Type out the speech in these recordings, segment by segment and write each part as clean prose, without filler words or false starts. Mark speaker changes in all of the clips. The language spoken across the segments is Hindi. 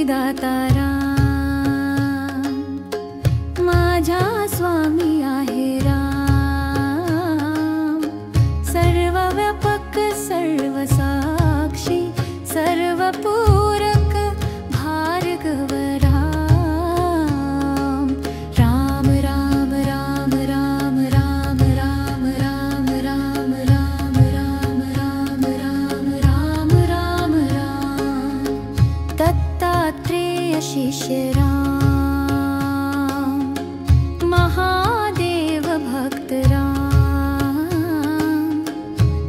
Speaker 1: मुक्तिदाता राम, माझा स्वामी आहे राम, सर्वव्यापक सर्वसाक्षी सर्वपूरक भार्गव राम, राम राम राम राम राम राम राम राम राम राम राम राम राम राम राम, दत्तात्रेय शिष्य राम, महादेव भक्त राम,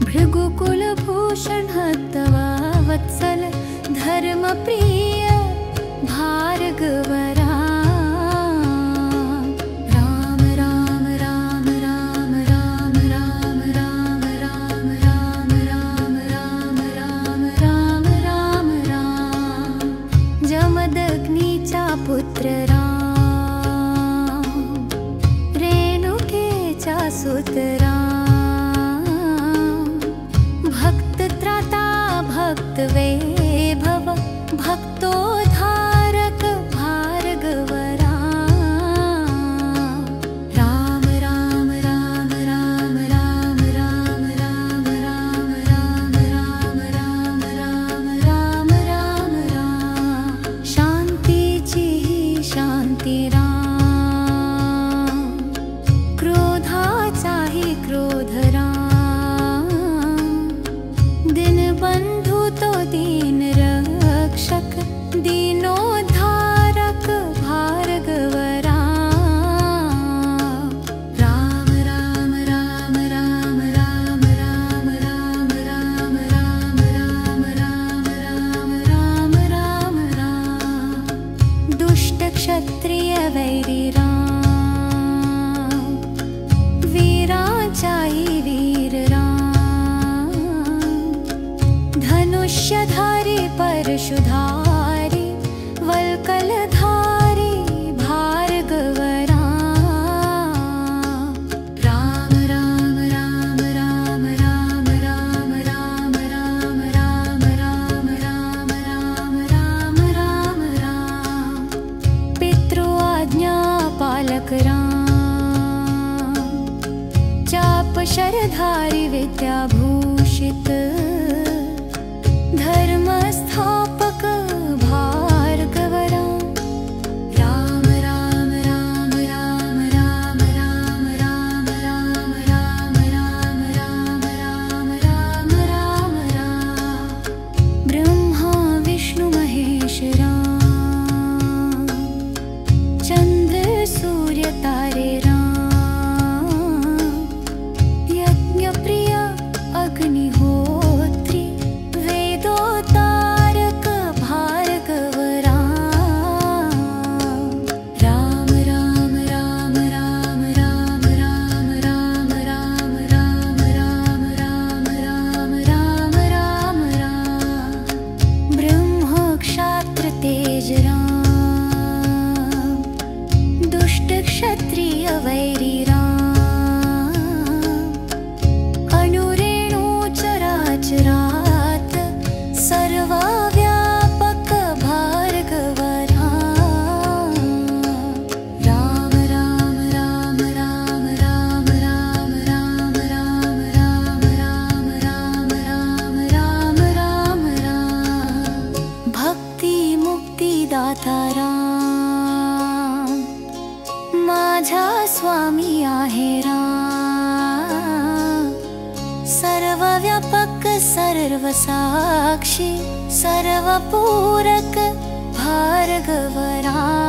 Speaker 1: भृगुकुलभूषण हत्वा वत्सल धर्मप्रिय भार्गव राम, राम राम राम राम राम राम राम राम राम राम राम राम राम राम राम, जमदग्नीचा पुत्र राम, रेणुकेचा सुत राम, भक्तत्राता भक्त वैभव भक्तोद्धारक भार्गव राम, राम राम राम राम राम राम राम राम राम राम राम राम राम राम राम, शांतीची शांती राम, क्रोधाचाही क्रोध राम, दीनबंधू तो दीन रक्षक दीनोद्धारक भार्गव राम, राम राम राम राम राम राम राम राम राम राम राम राम राम राम, दुष्ट क्षत्रिय वैरी राम, वीराचाही वीर राम, धनुष्यधारी परशुधारी वल्कलधारी भार्गव राम, राम राम राम राम राम राम राम राम राम राम राम राम राम राम राम, पितृ आज्ञा पालक राम, चाप शरधारी विद्याभूषित धर्मस्थापक भार्गव राम, राम राम राम राम राम राम राम राम राम राम राम राम राम राम राम, ब्रह्मा विष्णु महेश राम, चंद्र सूर्य तारे राम, यज्ञप्रिय अग्निहोत्री वेदोद्धारक भार्गव राम, राम राम राम राम राम राम राम राम राम राम राम राम राम राम राम, ब्रह्म क्षात्र तेज राम, दुष्ट क्षत्रिय वैरी राम, अणुरेणु चराचरात सर्वव्यापक भार्गव राम, राम राम राम राम राम राम राम राम राम राम राम राम राम राम राम, भक्ती मुक्तिदाता राम, माझा स्वामी आहे राम, सर्वव्यापक सर्वसाक्षी सर्वपूरक भार्गव राम।